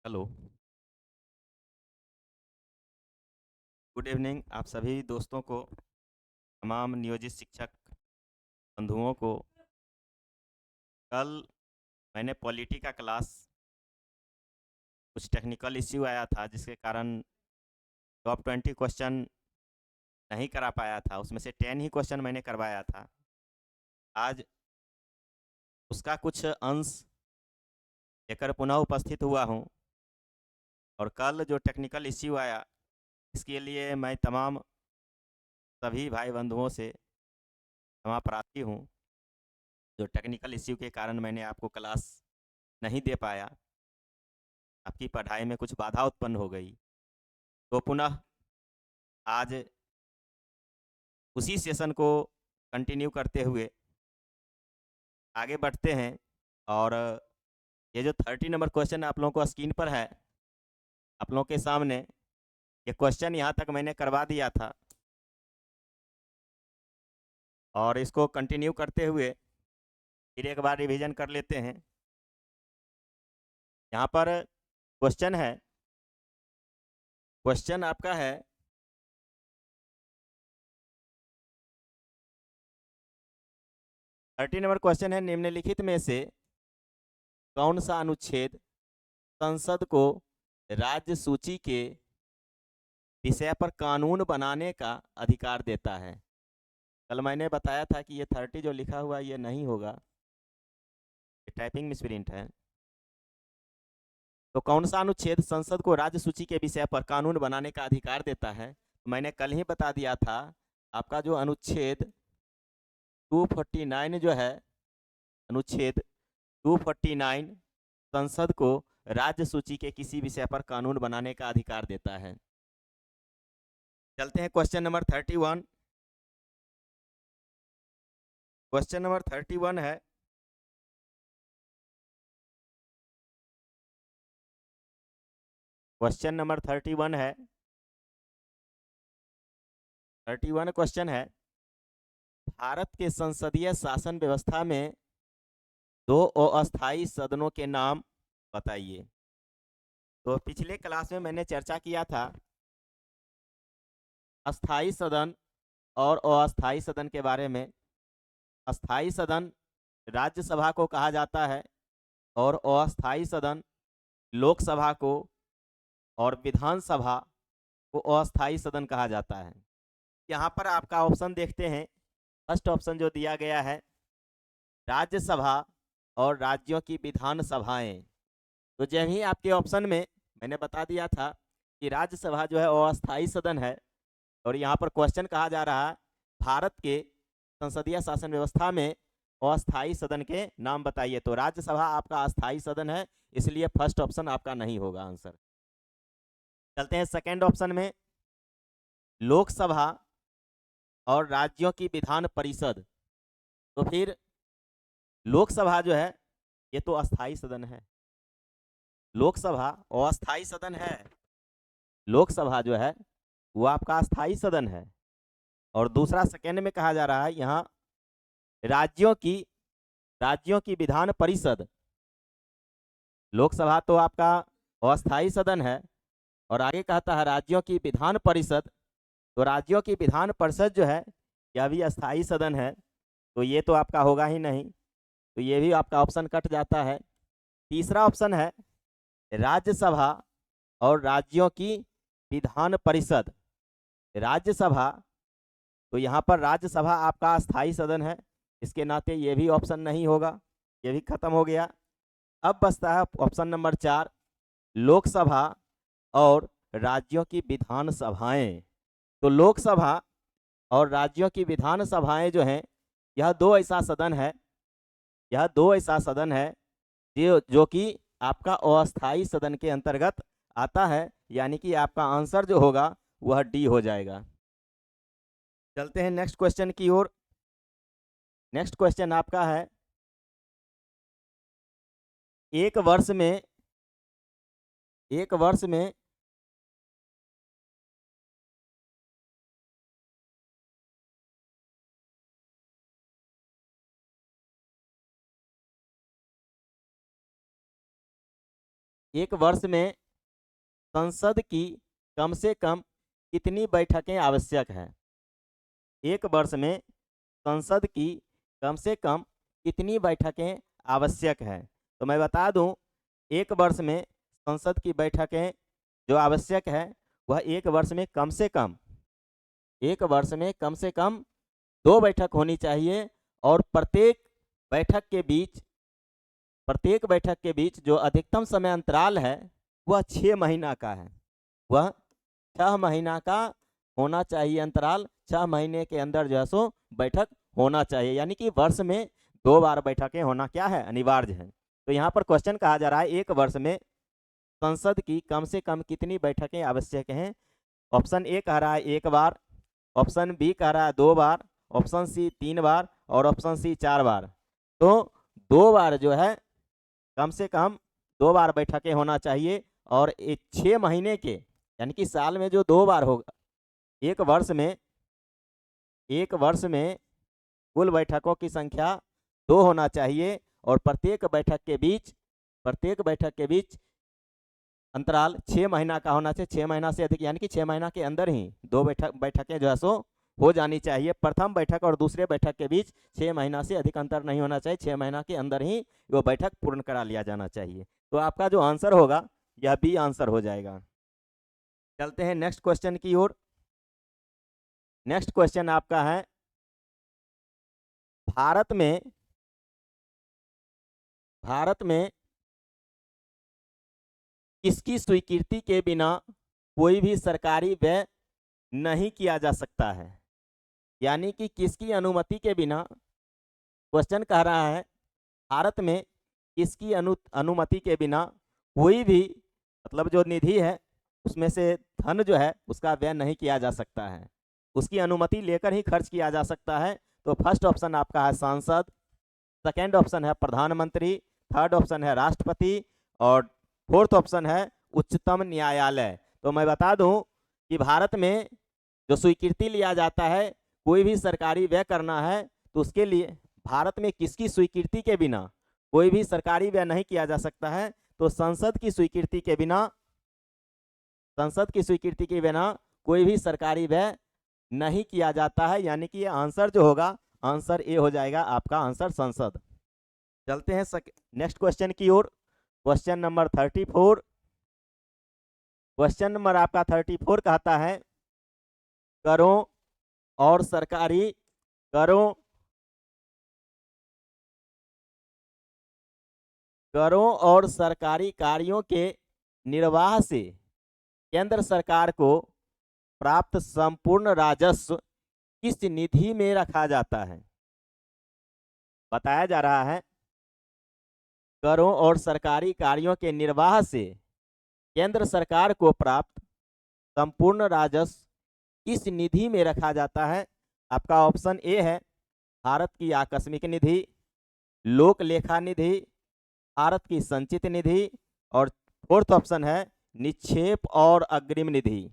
Hello. Good evening आप सभी दोस्तों को, तमाम नियोजित शिक्षक बंधुओं को। कल मैंने पॉलिटी का क्लास, कुछ टेक्निकल इश्यू आया था जिसके कारण टॉप 20 क्वेश्चन नहीं करा पाया था। उसमें से 10 ही क्वेश्चन मैंने करवाया था। आज उसका कुछ अंश लेकर पुनः उपस्थित हुआ हूँ। और कल जो टेक्निकल इश्यू आया, इसके लिए मैं तमाम सभी भाई बंधुओं से क्षमा प्रार्थी हूँ। जो टेक्निकल इश्यू के कारण मैंने आपको क्लास नहीं दे पाया, आपकी पढ़ाई में कुछ बाधा उत्पन्न हो गई। तो पुनः आज उसी सेशन को कंटिन्यू करते हुए आगे बढ़ते हैं। और ये जो 30 नंबर क्वेश्चन आप लोगों को स्क्रीन पर है, आप लोगों के सामने, ये क्वेश्चन यहाँ तक मैंने करवा दिया था। और इसको कंटिन्यू करते हुए फिर एक बार रिवीजन कर लेते हैं। यहाँ पर क्वेश्चन है, क्वेश्चन आपका है 30 नंबर क्वेश्चन है, निम्नलिखित में से कौन सा अनुच्छेद संसद को राज्य सूची के विषय पर कानून बनाने का अधिकार देता है। कल मैंने बताया था कि ये 30 जो लिखा हुआ है ये नहीं होगा, ये टाइपिंग मिसप्रिंट है। तो कौन सा अनुच्छेद संसद को राज्य सूची के विषय पर कानून बनाने का अधिकार देता है? तो मैंने कल ही बता दिया था, आपका जो अनुच्छेद 249 जो है, अनुच्छेद 249 संसद को राज्य सूची के किसी विषय पर कानून बनाने का अधिकार देता है। चलते हैं क्वेश्चन नंबर 31। क्वेश्चन नंबर 31 है, क्वेश्चन नंबर 31 है, 31 क्वेश्चन है, भारत के संसदीय शासन व्यवस्था में दो अस्थायी सदनों के नाम बताइए। तो पिछले क्लास में मैंने चर्चा किया था अस्थाई सदन और अस्थाई सदन के बारे में। अस्थाई सदन राज्यसभा को कहा जाता है और अस्थाई सदन लोकसभा को और विधानसभा को अस्थाई सदन कहा जाता है। यहाँ पर आपका ऑप्शन देखते हैं, फर्स्ट ऑप्शन जो दिया गया है, राज्यसभा और राज्यों की विधानसभाएं। तो जब ही आपके ऑप्शन में मैंने बता दिया था कि राज्यसभा जो है अस्थाई सदन है, और यहाँ पर क्वेश्चन कहा जा रहा है भारत के संसदीय शासन व्यवस्था में अस्थाई सदन के नाम बताइए, तो राज्यसभा आपका अस्थाई सदन है, इसलिए फर्स्ट ऑप्शन आपका नहीं होगा आंसर। चलते हैं सेकेंड ऑप्शन में, लोकसभा और राज्यों की विधान परिषद। तो फिर लोकसभा जो है ये तो अस्थाई सदन है, लोकसभा अस्थाई सदन है। लोकसभा जो है वो आपका अस्थाई सदन है। और दूसरा सेकेंड में कहा जा रहा है यहाँ राज्यों की राज्यों की विधान परिषद। लोकसभा तो आपका अस्थाई सदन है और आगे कहता है राज्यों की विधान परिषद। तो राज्यों की विधान परिषद जो है यह भी अस्थाई सदन है, तो ये तो आपका होगा ही नहीं, तो ये भी आपका ऑप्शन कट जाता है। तीसरा ऑप्शन है राज्यसभा और राज्यों की विधान परिषद। राज्यसभा, तो यहाँ पर राज्यसभा आपका अस्थाई सदन है, इसके नाते ये भी ऑप्शन नहीं होगा, ये भी खत्म हो गया। अब बचता है ऑप्शन नंबर 4, लोकसभा और राज्यों की विधान सभाएं। तो लोकसभा और राज्यों की विधान सभाएं जो हैं, यह दो ऐसा सदन है, यह दो ऐसा सदन है जो कि आपका अस्थाई सदन के अंतर्गत आता है, यानी कि आपका आंसर जो होगा वह डी हो जाएगा। चलते हैं नेक्स्ट क्वेश्चन की ओर। नेक्स्ट क्वेश्चन आपका है, एक वर्ष में एक वर्ष में एक वर्ष में संसद की कम से कम कितनी बैठकें आवश्यक है? एक वर्ष में संसद की कम से कम कितनी बैठकें आवश्यक है? तो मैं बता दूं, एक वर्ष में संसद की बैठकें जो आवश्यक है वह एक वर्ष में कम से कम, एक वर्ष में कम से कम 2 बैठक होनी चाहिए, और प्रत्येक बैठक के बीच जो अधिकतम समय अंतराल है वह 6 महीना का है। वह 6 महीना का होना चाहिए अंतराल। 6 महीने के अंदर जो है सो बैठक होना चाहिए, यानी कि वर्ष में 2 बार बैठकें होना क्या है, अनिवार्य है। तो यहाँ पर क्वेश्चन कहा जा रहा है एक वर्ष में संसद की कम से कम कितनी बैठकें आवश्यक हैं? ऑप्शन ए कह रहा है 1 बार, ऑप्शन बी कह रहा है 2 बार, ऑप्शन सी 3 बार और ऑप्शन सी 4 बार। तो 2 बार जो है, कम से कम 2 बार बैठकें होना चाहिए, और 6 महीने के, यानी कि साल में जो 2 बार होगा, एक वर्ष में कुल बैठकों की संख्या 2 होना चाहिए, और प्रत्येक बैठक के बीच अंतराल 6 महीना का होना चाहिए। 6 महीना से अधिक, यानी कि 6 महीना के अंदर ही 2 बैठकें जो है सो हो जानी चाहिए। प्रथम बैठक और दूसरे बैठक के बीच 6 महीना से अधिक अंतर नहीं होना चाहिए। 6 महीना के अंदर ही वो बैठक पूर्ण करा लिया जाना चाहिए। तो आपका जो आंसर होगा यह बी आंसर हो जाएगा। चलते हैं नेक्स्ट क्वेश्चन की ओर। नेक्स्ट क्वेश्चन आपका है, भारत में किसकी स्वीकृति के बिना कोई भी सरकारी व्यय नहीं किया जा सकता है? यानी कि किसकी अनुमति के बिना, क्वेश्चन कह रहा है भारत में किसकी अनुमति के बिना कोई भी, मतलब जो निधि है उसमें से धन जो है उसका व्यय नहीं किया जा सकता है, उसकी अनुमति लेकर ही खर्च किया जा सकता है। तो फर्स्ट ऑप्शन आपका है सांसद, सेकेंड ऑप्शन है प्रधानमंत्री, थर्ड ऑप्शन है राष्ट्रपति, और फोर्थ ऑप्शन है उच्चतम न्यायालय। तो मैं बता दूं कि भारत में जो स्वीकृति लिया जाता है, कोई भी सरकारी व्यय करना है तो उसके लिए भारत में किसकी स्वीकृति के बिना कोई भी सरकारी व्यय नहीं किया जा सकता है? तो संसद की स्वीकृति के बिना कोई भी सरकारी व्यय नहीं किया जाता है, यानी कि ये आंसर जो होगा, आंसर ए हो जाएगा आपका आंसर, संसद। चलते हैं नेक्स्ट क्वेश्चन की ओर। Question number 34। क्वेश्चन नंबर आपका 34 कहता है, करों और सरकारी कार्यों के निर्वाह से केंद्र सरकार को प्राप्त संपूर्ण राजस्व किस निधि में रखा जाता है? बताया जा रहा है, करों और सरकारी कार्यों के निर्वाह से केंद्र सरकार को प्राप्त संपूर्ण राजस्व किस निधि में रखा जाता है? आपका ऑप्शन ए है भारत की आकस्मिक निधि, लोक लेखा निधि, भारत की संचित निधि, और फोर्थ ऑप्शन है निक्षेप और अग्रिम निधि।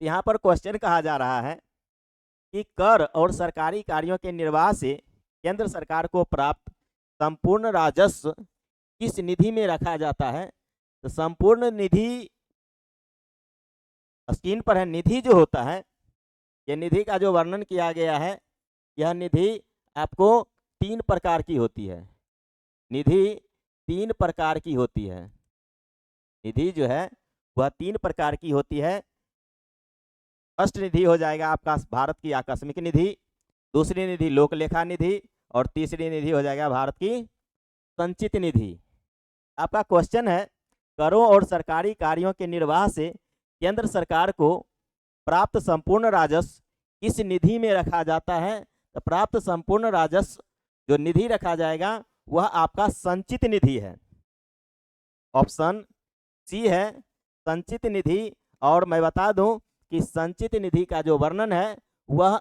यहाँ पर क्वेश्चन कहा जा रहा है कि कर और सरकारी कार्यों के निर्वाह से केंद्र सरकार को प्राप्त संपूर्ण राजस्व किस निधि में रखा जाता है? तो संपूर्ण निधि स्क्रीन पर है। निधि जो होता है, यह निधि का जो वर्णन किया गया है, यह निधि आपको 3 प्रकार की होती है। निधि 3 प्रकार की होती है। निधि जो है वह 3 प्रकार की होती है। फर्स्ट निधि हो जाएगा आपका भारत की आकस्मिक निधि, दूसरी निधि लोक लेखा निधि, और तीसरी निधि हो जाएगा भारत की संचित निधि। आपका क्वेश्चन है, करों और सरकारी कार्यों के निर्वाह से केंद्र सरकार को प्राप्त संपूर्ण राजस्व किस निधि में रखा जाता है? तो प्राप्त संपूर्ण राजस्व जो निधि रखा जाएगा वह आपका संचित निधि है। ऑप्शन सी है संचित निधि। और मैं बता दूं कि संचित निधि का जो वर्णन है वह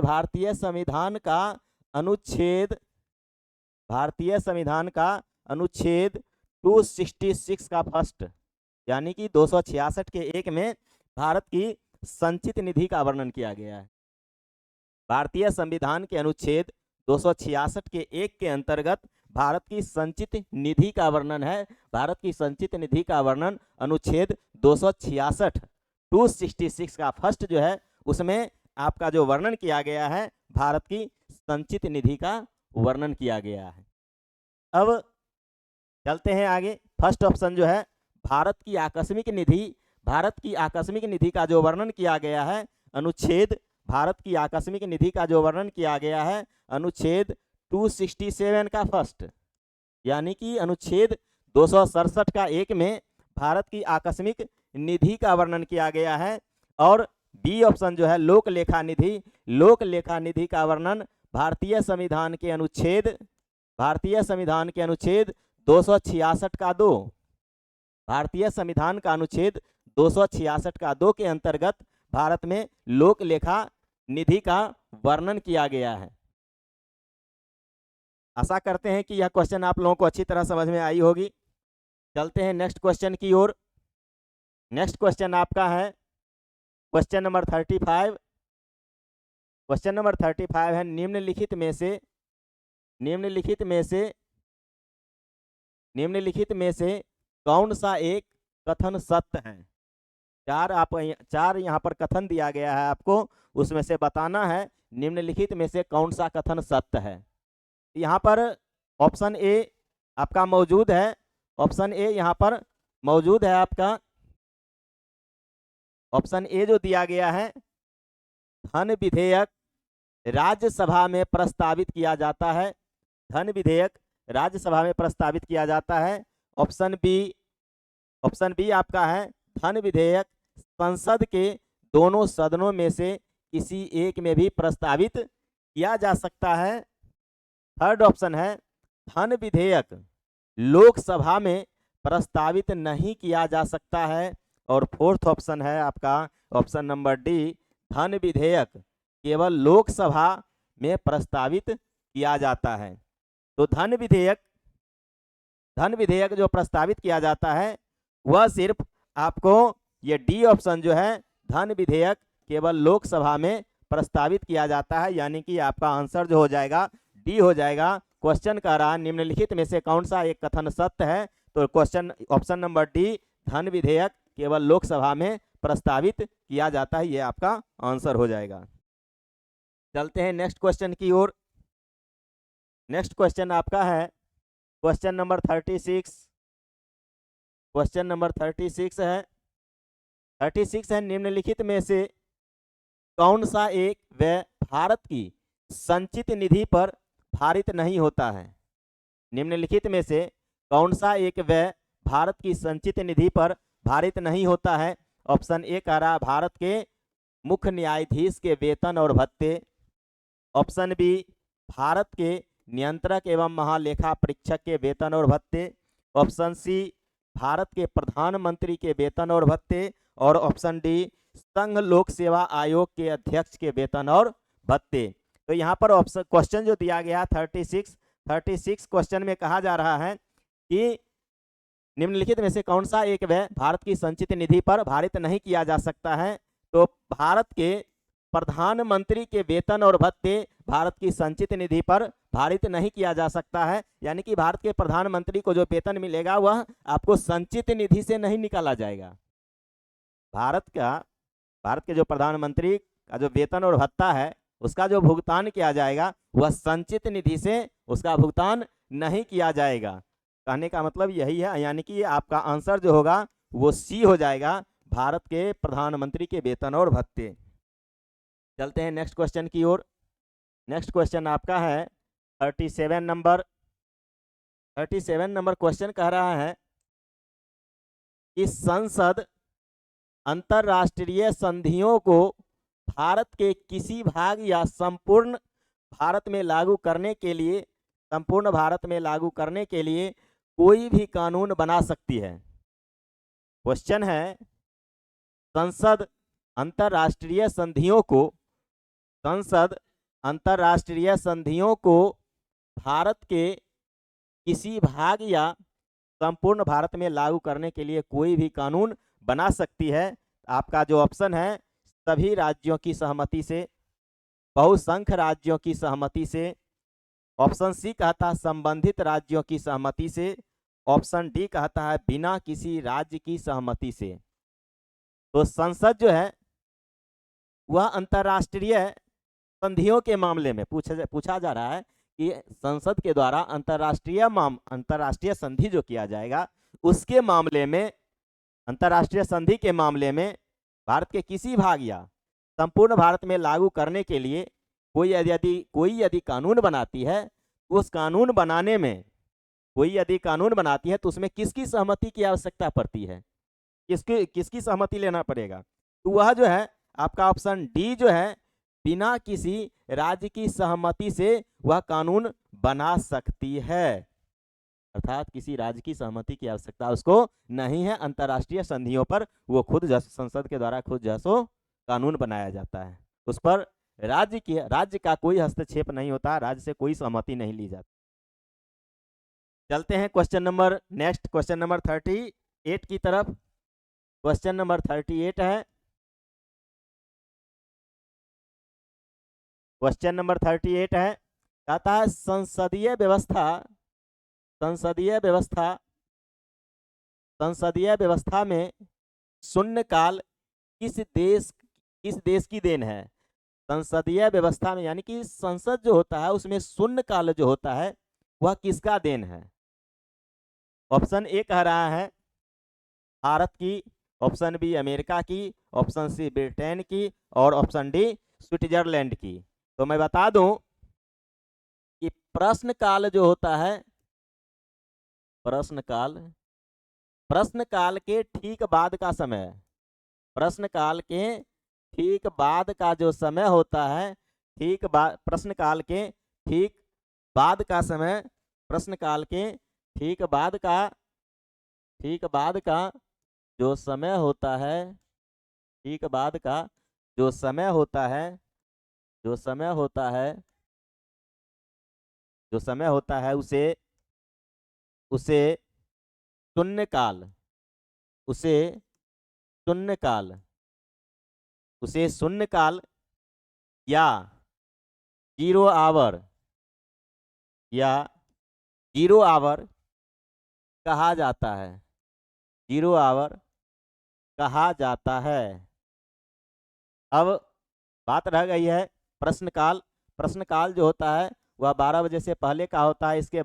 भारतीय संविधान का अनुच्छेद 266 का फर्स्ट, यानी कि 266 के 1 में भारत की संचित निधि का वर्णन किया गया है। भारतीय संविधान के अनुच्छेद 266 के 1 के अंतर्गत भारत की संचित निधि का वर्णन है। भारत की संचित निधि का वर्णन अनुच्छेद 266 266 का फर्स्ट जो है उसमें आपका जो वर्णन किया गया है भारत की संचित निधि का वर्णन किया गया है। अब चलते हैं आगे। फर्स्ट ऑप्शन जो है भारत की आकस्मिक निधि, भारत की आकस्मिक निधि का जो वर्णन किया गया है अनुच्छेद, भारत की आकस्मिक निधि का जो वर्णन किया गया है अनुच्छेद 267 का फर्स्ट, यानी कि अनुच्छेद 267 का एक में भारत की आकस्मिक निधि का वर्णन किया गया है। और बी ऑप्शन जो है लोक लेखा निधि, लोक लेखा निधि का वर्णन भारतीय संविधान के अनुच्छेद, भारतीय संविधान के अनुच्छेद 266 का 2, भारतीय संविधान का अनुच्छेद 266 का 2 के अंतर्गत भारत में लोक लेखा निधि का वर्णन किया गया है। आशा करते हैं कि यह क्वेश्चन आप लोगों को अच्छी तरह समझ में आई होगी। चलते हैं नेक्स्ट क्वेश्चन की ओर। नेक्स्ट क्वेश्चन आपका है क्वेश्चन नंबर 35। क्वेश्चन नंबर 35 है निम्नलिखित में से कौन सा एक कथन सत्य है। चार यहाँ पर कथन दिया गया है, आपको उसमें से बताना है निम्नलिखित में से कौन सा कथन सत्य है। यहाँ पर ऑप्शन ए आपका मौजूद है, ऑप्शन ए यहाँ पर मौजूद है आपका। ऑप्शन ए जो दिया गया है, धन विधेयक राज्यसभा में प्रस्तावित किया जाता है, धन विधेयक राज्यसभा में प्रस्तावित किया जाता है। ऑप्शन बी आपका है धन विधेयक संसद के दोनों सदनों में से किसी एक में भी प्रस्तावित किया जा सकता है। थर्ड ऑप्शन है धन विधेयक लोकसभा में प्रस्तावित नहीं किया जा सकता है। और फोर्थ ऑप्शन है आपका ऑप्शन नंबर डी, धन विधेयक केवल लोकसभा में प्रस्तावित किया जाता है। तो धन विधेयक जो प्रस्तावित किया जाता है वह सिर्फ आपको ये डी ऑप्शन जो है धन विधेयक केवल लोकसभा में प्रस्तावित किया जाता है, यानी कि आपका आंसर जो हो जाएगा डी हो जाएगा। क्वेश्चन कह रहा है निम्नलिखित में से कौन सा एक कथन सत्य है, तो क्वेश्चन ऑप्शन नंबर डी धन विधेयक केवल लोकसभा में प्रस्तावित किया जाता है, ये आपका आंसर हो जाएगा। चलते हैं नेक्स्ट क्वेश्चन की ओर। नेक्स्ट क्वेश्चन आपका है क्वेश्चन नंबर 36। क्वेश्चन नंबर 36 है निम्नलिखित में से कौन सा एक व्यय भारत की संचित निधि पर भारित नहीं होता है। निम्नलिखित में से कौन सा एक व्यय भारत की संचित निधि पर भारित नहीं होता है। ऑप्शन ए कह रहा भारत के मुख्य न्यायाधीश के वेतन और भत्ते। ऑप्शन बी भारत के नियंत्रक एवं महालेखा परीक्षक के वेतन और भत्ते। ऑप्शन सी भारत के प्रधानमंत्री के वेतन और भत्ते। और ऑप्शन डी संघ लोक सेवा आयोग के अध्यक्ष के वेतन और भत्ते। तो यहाँ पर ऑप्शन क्वेश्चन जो दिया गया 36 क्वेश्चन में कहा जा रहा है कि निम्नलिखित में से कौन सा एक व्यय भारत की संचित निधि पर भारित नहीं किया जा सकता है। तो भारत के प्रधानमंत्री के वेतन और भत्ते भारत की संचित निधि पर भारित नहीं किया जा सकता है, यानी कि भारत के प्रधानमंत्री को जो वेतन मिलेगा वह आपको संचित निधि से नहीं निकाला जाएगा। भारत के जो प्रधानमंत्री का जो वेतन और भत्ता है उसका जो भुगतान किया जाएगा वह संचित निधि से उसका भुगतान नहीं किया जाएगा। कहने का मतलब यही है, यानी कि आपका आंसर जो होगा वो सी हो जाएगा, भारत के प्रधानमंत्री के वेतन और भत्ते। चलते हैं नेक्स्ट क्वेश्चन की ओर। नेक्स्ट क्वेश्चन आपका है 37 नंबर क्वेश्चन कह रहा है कि संसद अंतर्राष्ट्रीय संधियों को भारत के किसी भाग या संपूर्ण भारत में लागू करने के लिए कोई भी कानून बना सकती है। क्वेश्चन है संसद अंतर्राष्ट्रीय संधियों को भारत के किसी भाग या संपूर्ण भारत में लागू करने के लिए कोई भी कानून बना सकती है। आपका जो ऑप्शन है सभी राज्यों की सहमति से, बहुसंख्य राज्यों की सहमति से, ऑप्शन सी कहता है संबंधित राज्यों की सहमति से, ऑप्शन डी कहता है बिना किसी राज्य की सहमति से। तो संसद जो है वह अंतर्राष्ट्रीय संधियों के मामले में पूछा जा रहा है कि संसद के द्वारा अंतर्राष्ट्रीय संधि जो किया जाएगा उसके मामले में, अंतर्राष्ट्रीय संधि के मामले में भारत के किसी भाग या संपूर्ण भारत में लागू करने के लिए कोई यदि कानून बनाती है, उस कानून बनाने में कोई यदि कानून बनाती है तो उसमें किसकी सहमति की आवश्यकता पड़ती है, किसकी सहमति लेना पड़ेगा। तो वह जो है आपका ऑप्शन डी जो है बिना किसी राज्य की सहमति से वह कानून बना सकती है, अर्थात किसी राज्य की सहमति की आवश्यकता उसको नहीं है। अंतर्राष्ट्रीय संधियों पर वो खुद संसद के द्वारा खुद जैसो कानून बनाया जाता है, उस पर राज्य का कोई हस्तक्षेप नहीं होता, राज्य से कोई सहमति नहीं ली जाती। चलते हैं नेक्स्ट क्वेश्चन नंबर 38 की तरफ। क्वेश्चन नंबर 38 है, क्वेश्चन नंबर 38 है, कहता है संसदीय व्यवस्था में शून्यकाल किस देश की देन है। संसदीय व्यवस्था में यानी कि संसद जो होता है उसमें शून्यकाल जो होता है वह किसका देन है। ऑप्शन ए कह रहा है भारत की, ऑप्शन बी अमेरिका की, ऑप्शन सी ब्रिटेन की और ऑप्शन डी स्विट्जरलैंड की। तो मैं बता दूं कि प्रश्नकाल जो होता है, प्रश्नकाल के ठीक बाद का समय, प्रश्नकाल के ठीक बाद का जो समय होता है, प्रश्नकाल के ठीक बाद का समय, प्रश्नकाल के ठीक बाद का जो समय होता है, ठीक बाद का जो समय होता है उसे शून्यकाल या जीरो आवर कहा जाता है, जीरो आवर कहा जाता है। अब बात रह गई है प्रश्नकाल जो होता है वह 12 बजे से पहले का होता है, इसके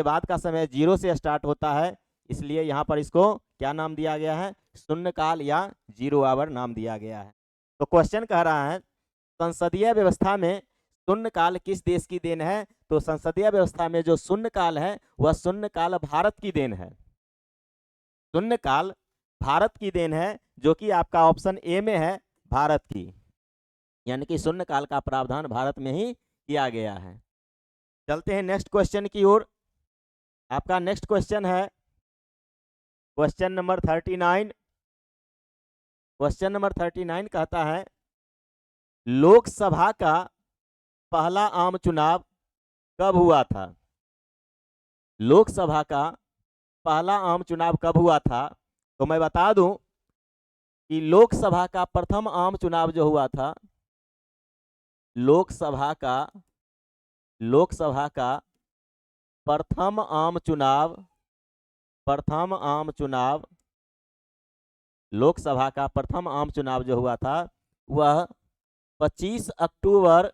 बाद का समय 0 से स्टार्ट होता है, इसलिए यहाँ पर इसको क्या नाम दिया गया है, शून्यकाल या जीरो आवर नाम दिया गया है। तो क्वेश्चन कह रहा है संसदीय व्यवस्था में शून्यकाल किस देश की देन है। तो संसदीय व्यवस्था में जो शून्यकाल है वह शून्यकाल भारत की देन है, शून्यकाल भारत की देन है, जो कि आपका ऑप्शन ए में है भारत की, यानी कि शून्यकाल का प्रावधान भारत में ही किया गया है। चलते हैं नेक्स्ट क्वेश्चन की ओर। आपका नेक्स्ट क्वेश्चन है क्वेश्चन नंबर 39। क्वेश्चन नंबर 39 कहता है लोकसभा का पहला आम चुनाव कब हुआ था। लोकसभा का पहला आम चुनाव कब हुआ था। तो मैं बता दूं कि लोकसभा का प्रथम आम चुनाव जो हुआ था, लोकसभा का प्रथम आम चुनाव, लोकसभा का प्रथम आम चुनाव जो हुआ था वह 25 अक्टूबर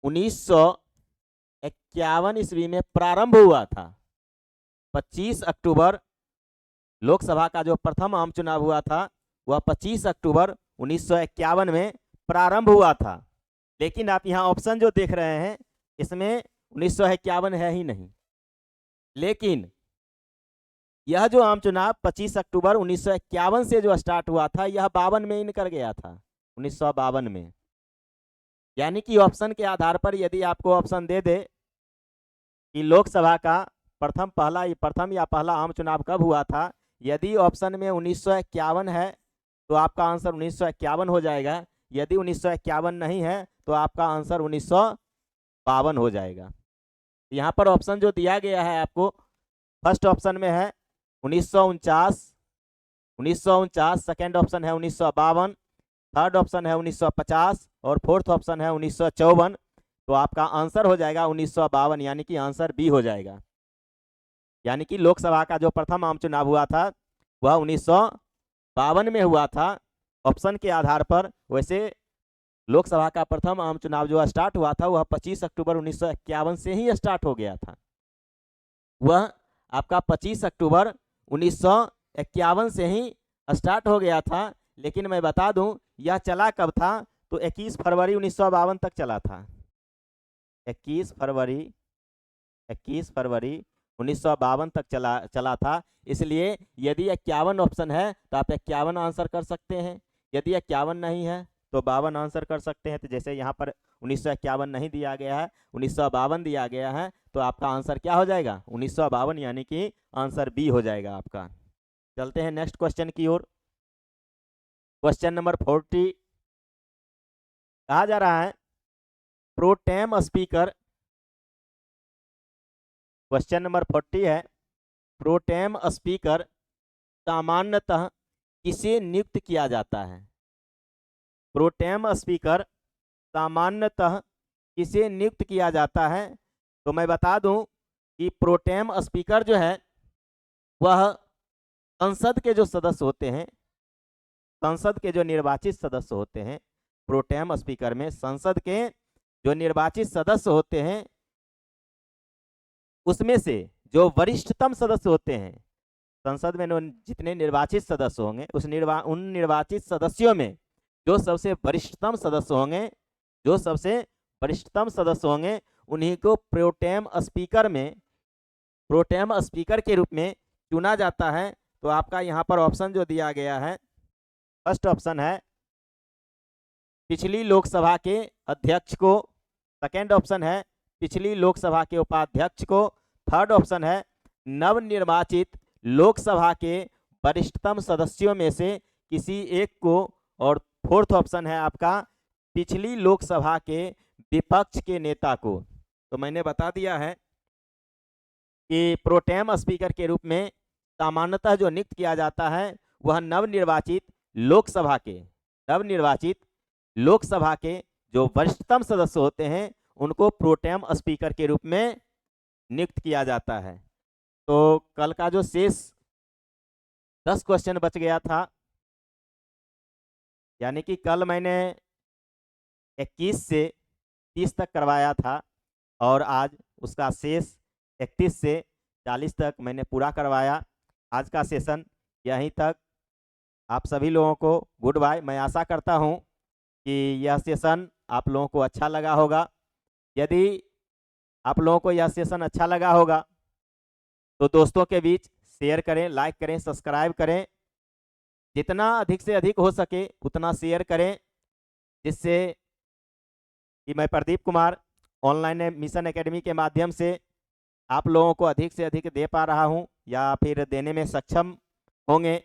1951 ईस्वी में प्रारंभ हुआ था। 25 अक्टूबर लोकसभा का जो प्रथम आम चुनाव हुआ था वह 25 अक्टूबर 1951 में प्रारंभ हुआ था। लेकिन आप यहाँ ऑप्शन जो देख रहे हैं इसमें 1951 है ही नहीं, लेकिन यह जो आम चुनाव 25 अक्टूबर 1951 से जो स्टार्ट हुआ था यह 52 में निकल गया था, 1952 में। यानी कि ऑप्शन के आधार पर यदि आपको ऑप्शन दे दे कि लोकसभा का प्रथम या पहला आम चुनाव कब हुआ था, यदि ऑप्शन में 1951 है तो आपका आंसर 1951 हो जाएगा, यदि 1951 नहीं है तो आपका आंसर 1952 हो जाएगा। यहाँ पर ऑप्शन जो दिया गया है आपको फर्स्ट ऑप्शन में है 1949, सेकेंड ऑप्शन है 1952, थर्ड ऑप्शन है 1950 और फोर्थ ऑप्शन है 1954। तो आपका आंसर हो जाएगा 1952, यानी कि आंसर बी हो जाएगा। यानी कि लोकसभा का जो प्रथम आम चुनाव हुआ था वह 1952 में हुआ था ऑप्शन के आधार पर। वैसे लोकसभा का प्रथम आम चुनाव जो स्टार्ट हुआ था वह 25 अक्टूबर 1951 से ही स्टार्ट हो गया था। वह आपका 25 अक्टूबर 1951 से ही स्टार्ट हो गया था। लेकिन मैं बता दूं यह चला कब था, तो 21 फरवरी 1952 तक चला था। 21 फरवरी 1952 तक चला था। इसलिए यदि 51 ऑप्शन है तो आप 51 आंसर कर सकते हैं, यदि 51 नहीं है तो 52 आंसर कर सकते हैं। तो जैसे यहाँ पर 1951 नहीं दिया गया है, 1952 दिया गया है, तो आपका आंसर क्या हो जाएगा 1952, यानी कि आंसर बी हो जाएगा आपका। चलते हैं नेक्स्ट क्वेश्चन की ओर। क्वेश्चन नंबर 40 कहा जा रहा है प्रोटेम स्पीकर। क्वेश्चन नंबर 40 है प्रोटेम स्पीकर सामान्यतः किसे नियुक्त किया जाता है। प्रोटेम स्पीकर सामान्यतः किसे नियुक्त किया जाता है। तो मैं बता दूं कि प्रोटेम स्पीकर जो है वह संसद के जो सदस्य होते हैं, संसद के जो निर्वाचित सदस्य होते हैं, प्रोटेम स्पीकर में संसद के जो निर्वाचित सदस्य होते हैं उसमें से जो वरिष्ठतम सदस्य होते हैं, संसद में जितने निर्वाचित सदस्य होंगे उन निर्वाचित सदस्यों में जो सबसे वरिष्ठतम सदस्य होंगे, जो सबसे वरिष्ठतम सदस्य होंगे उन्हीं को प्रोटेम स्पीकर के रूप में चुना जाता है। तो आपका यहाँ पर ऑप्शन जो दिया गया है, फर्स्ट ऑप्शन है पिछली लोकसभा के अध्यक्ष को, सेकेंड ऑप्शन है पिछली लोकसभा के उपाध्यक्ष को, थर्ड ऑप्शन है नवनिर्वाचित लोकसभा के वरिष्ठतम सदस्यों में से किसी एक को, और फोर्थ ऑप्शन है आपका पिछली लोकसभा के विपक्ष के नेता को। तो मैंने बता दिया है कि प्रोटेम स्पीकर के रूप में सामान्यतः जो नियुक्त किया जाता है वह नवनिर्वाचित लोकसभा के जो वरिष्ठतम सदस्य होते हैं उनको प्रोटेम स्पीकर के रूप में नियुक्त किया जाता है। तो कल का जो शेष 10 क्वेश्चन बच गया था, यानी कि कल मैंने 21 से 30 तक करवाया था और आज उसका शेष 31 से 40 तक मैंने पूरा करवाया। आज का सेशन यहीं तक। आप सभी लोगों को गुड बाय। मैं आशा करता हूं कि यह सेशन आप लोगों को अच्छा लगा होगा। यदि आप लोगों को यह सेशन अच्छा लगा होगा तो दोस्तों के बीच शेयर करें, लाइक करें, सब्सक्राइब करें। जितना अधिक से अधिक हो सके उतना शेयर करें, जिससे कि मैं Pradeep Kumar online mission academy के माध्यम से आप लोगों को अधिक से अधिक दे पा रहा हूं या फिर देने में सक्षम होंगे।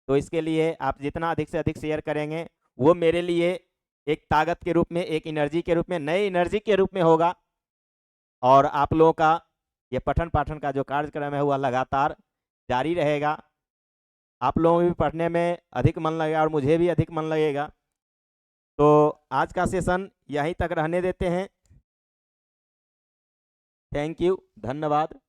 तो इसके लिए आप जितना अधिक से अधिक शेयर करेंगे वो मेरे लिए एक ताकत के रूप में, एक एनर्जी के रूप में, नई एनर्जी के रूप में होगा। और आप लोगों का ये पठन पाठन का जो कार्यक्रम है वह लगातार जारी रहेगा। आप लोगों को भी पढ़ने में अधिक मन लगेगा और मुझे भी अधिक मन लगेगा। तो आज का सेशन यहीं तक रहने देते हैं। थैंक यू, धन्यवाद।